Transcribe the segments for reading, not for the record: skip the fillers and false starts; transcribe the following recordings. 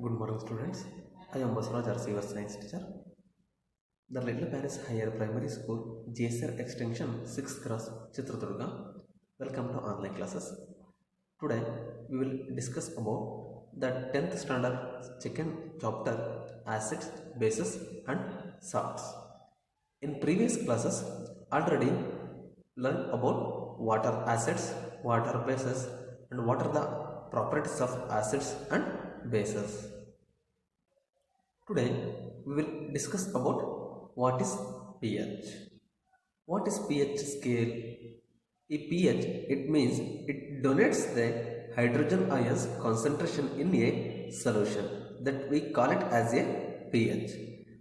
Good morning, students. I am Basavaraja R C, your science teacher. The Little Paris Higher Primary School, GSR Extension 6th Class, Chitradurga. Welcome to online classes. Today, we will discuss about the 10th standard 2nd chapter, Acids, Bases and Salts. In previous classes, already learned about what are acids, what are bases, and what are the properties of acids and bases. Today we will discuss about what is pH. What is pH scale? A pH, it means it denotes the hydrogen ions concentration in a solution, that we call it as a pH.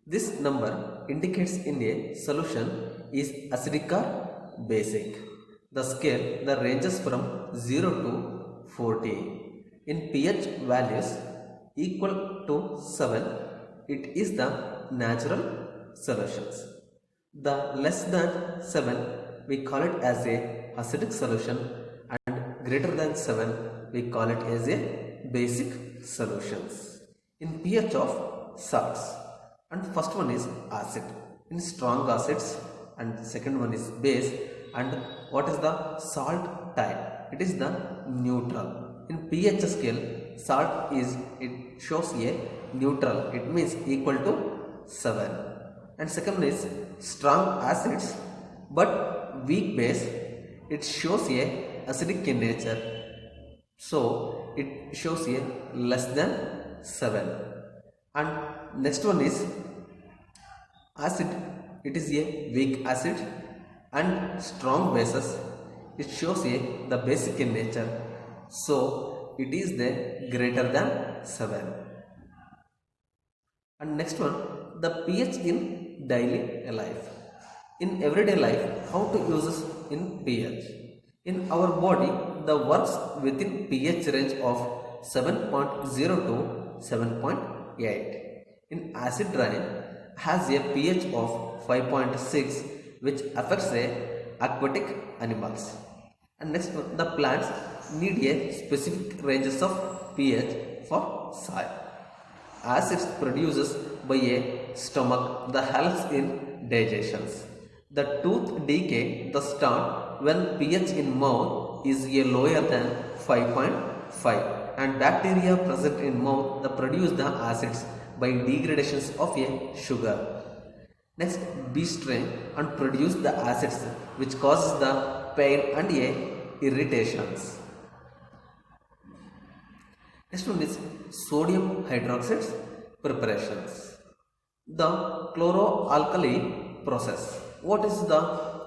This number indicates in a solution is acidic or basic. The scale that ranges from 0 to 40. In pH values equal to 7, it is the natural solutions. The less than 7, we call it as a acidic solution, and greater than 7, we call it as a basic solutions. In pH of salts, and first one is acid. In strong acids, and second one is base. And what is the salt type? It is the neutral. In pH scale, salt is, it shows a neutral, it means equal to 7. And second one is strong acids but weak base, it shows a acidic in nature, so it shows a less than 7. And next one is acid, it is a weak acid, and strong bases, it shows a the basic in nature, so it is the greater than 7. And next one, the pH in daily life. In everyday life, how to use this in pH? In our body, the works within pH range of 7.0 to 7.8. In acid rain has a pH of 5.6, which affects the aquatic animals. And next one, the plants need a specific ranges of pH for soil. Acids produces by a stomach that helps in digestions. The tooth decay the start when pH in mouth is a lower than 5.5, and bacteria present in mouth that produce the acids by degradations of a sugar. Next, bee sting and produce the acids which causes the pain and irritations. Next one is sodium hydroxide preparations. The chloroalkali process. What is the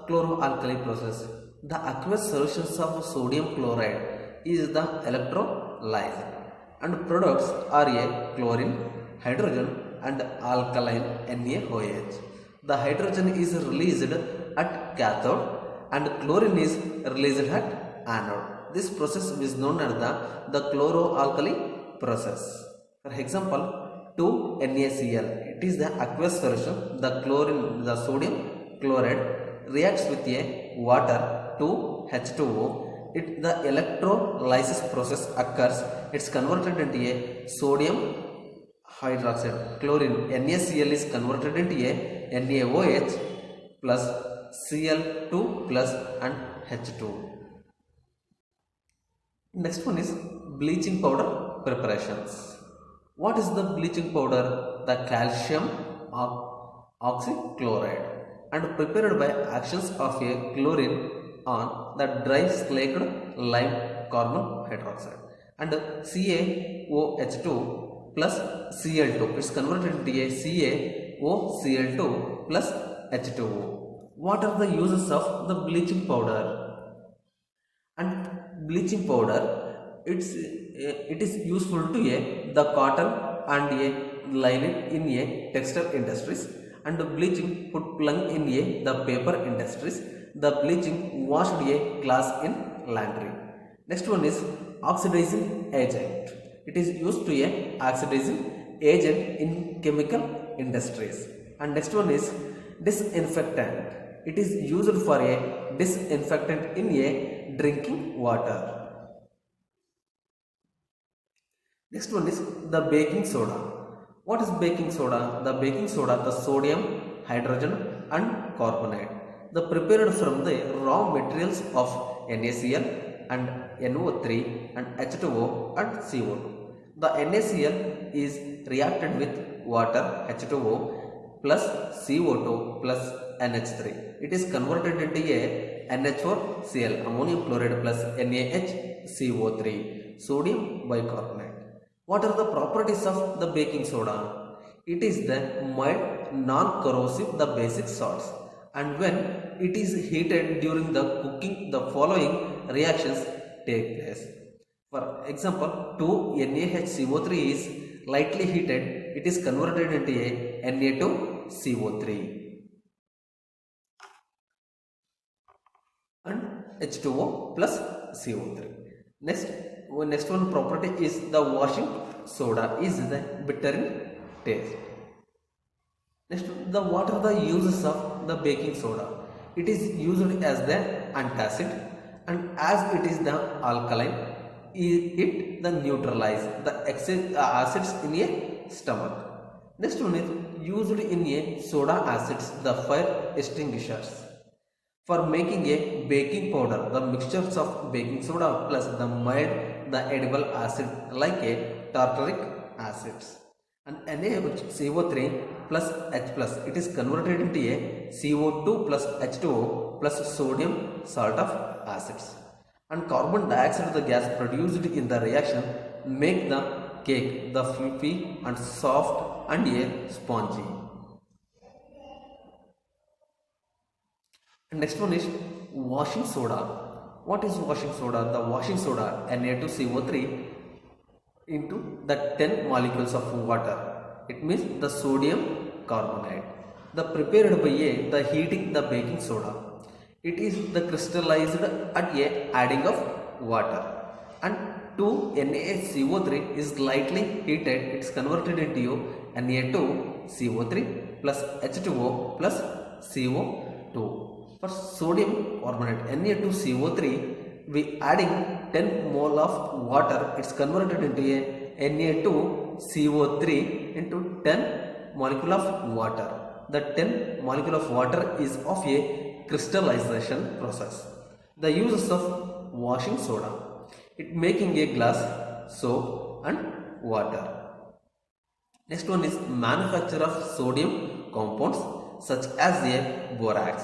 chloroalkali process? The aqueous solutions of sodium chloride is the electrolyte, and products are a chlorine, hydrogen and alkaline NaOH. The hydrogen is released at cathode and chlorine is released at anode. This process is known as the chloroalkali process. For example, 2NaCl, it is the aqueous solution. The chlorine, the sodium chloride reacts with a water, 2H2O. The electrolysis process occurs. It's converted into a sodium hydroxide. Chlorine NaCl is converted into a NaOH plus Cl2 plus and H2. Next one is bleaching powder preparations. What is the bleaching powder? The calcium oxychloride, and prepared by actions of a chlorine on the dry slaked lime carbon hydroxide, and CaOH2 plus Cl2, it's converted into a CaOCl2 plus H2O. What are the uses of the bleaching powder? And bleaching powder, it is useful to the cotton and linen in textile industries, and bleaching put plung in the paper industries. The bleaching washed cloths in laundry. Next one is oxidizing agent. It is used to oxidizing agent in chemical industries. And next one is disinfectant. It is used for a disinfectant in drinking water. Next one is the baking soda. What is baking soda? The baking soda, the sodium, hydrogen and carbonate. The prepared from the raw materials of NaCl and NO3 and H2O and CO2. The NaCl is reacted with water H2O plus CO2 plus NH3. It is converted into a NH4Cl, ammonium chloride plus NaHCO3, sodium bicarbonate. What are the properties of the baking soda? It is the mild, non-corrosive, the basic salts, and when it is heated during the cooking, the following reactions take place. For example, 2NaHCO3 is lightly heated, it is converted into a Na2CO3 and H2O plus CO3. Next one property is the washing soda is the bitter in taste. Next, what are the uses of the baking soda? It is used as the antacid, and as it is the alkaline, it the neutralize the acids in a stomach. Next one is used in a soda acids, the fire extinguishers. For making a baking powder, the mixtures of baking soda plus the mild, the edible acid like a tartaric acids. And NaCO3 plus H plus, it is converted into a CO2 plus H2O plus sodium salt of acids. And carbon dioxide, the gas produced in the reaction, make the cake the fluffy and soft and a spongy. Next one is washing soda. What is washing soda? The washing soda, Na2CO3 into the 10 molecules of water. It means the sodium carbonate. The prepared by the heating the baking soda. It is the crystallized at a adding of water. And 2NaCO3 is lightly heated. It is converted into Na2CO3 plus H2O plus CO2. For sodium carbonate Na2CO3, we adding 10 mole of water, it's converted into a Na2CO3 into 10 molecule of water. The 10 molecule of water is of a crystallization process. The uses of washing soda, it making a glass, soap and water. Next one is manufacture of sodium compounds such as a borax,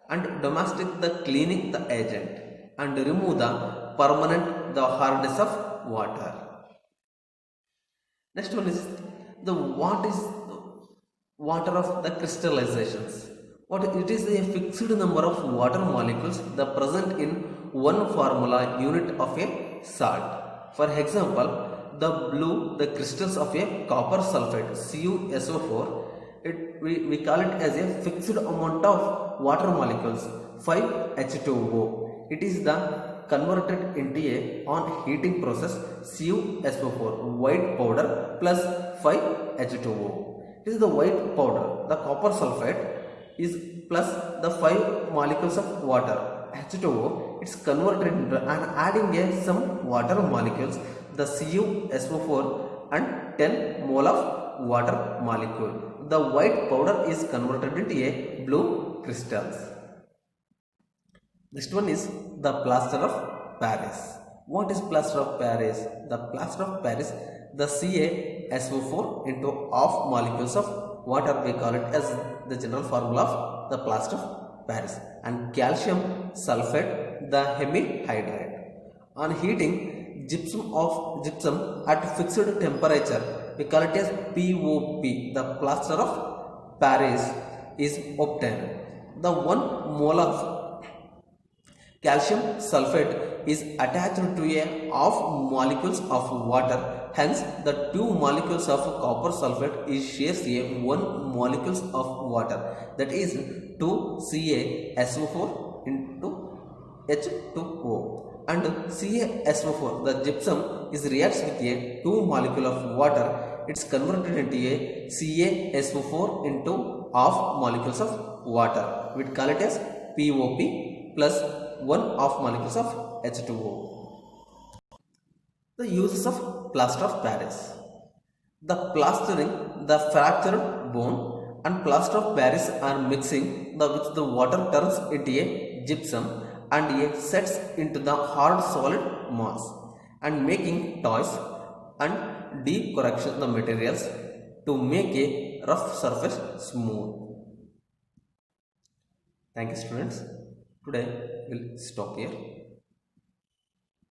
and domestic the cleaning the agent and remove the permanent the hardness of water. Next one is the what is the water of the crystallizations. What it is a fixed number of water molecules the present in one formula unit of a salt. For example, the crystals of a copper sulfate CuSO4, we call it as a fixed amount of water molecules 5H2O. It is the converted into a on heating process CuSO4 white powder plus 5H2O. It is the white powder. The copper sulfate is plus the 5 molecules of water H2O. It's converted into and adding some water molecules the CuSO4 and 10 mole of water molecule. The white powder is converted into a blue crystals. Next one is the plaster of Paris. What is plaster of Paris? The plaster of Paris, the CaSO4 into half molecules of water, we call it as the general formula of the plaster of Paris, and calcium sulfate, the hemihydride. On heating gypsum at fixed temperature, we call it as POP. The plaster of Paris is obtained. The 1 mole of calcium sulfate is attached to a half molecules of water. Hence, the 2 molecules of copper sulfate is shares a 1 molecules of water. That is 2CaSO4 into H2O. And CaSO4, the gypsum, is reacts with a 2 molecule of water. It's converted into a CaSO4 into half molecules of water. We call it as POP plus 1 half molecules of H2O. The uses of plaster of Paris. The plastering, the fractured bone and plaster of Paris are mixing with the water turns into a gypsum and a sets into the hard solid mass and making toys and decorrection the materials to make a rough surface smooth. Thank you students. Today we'll stop here.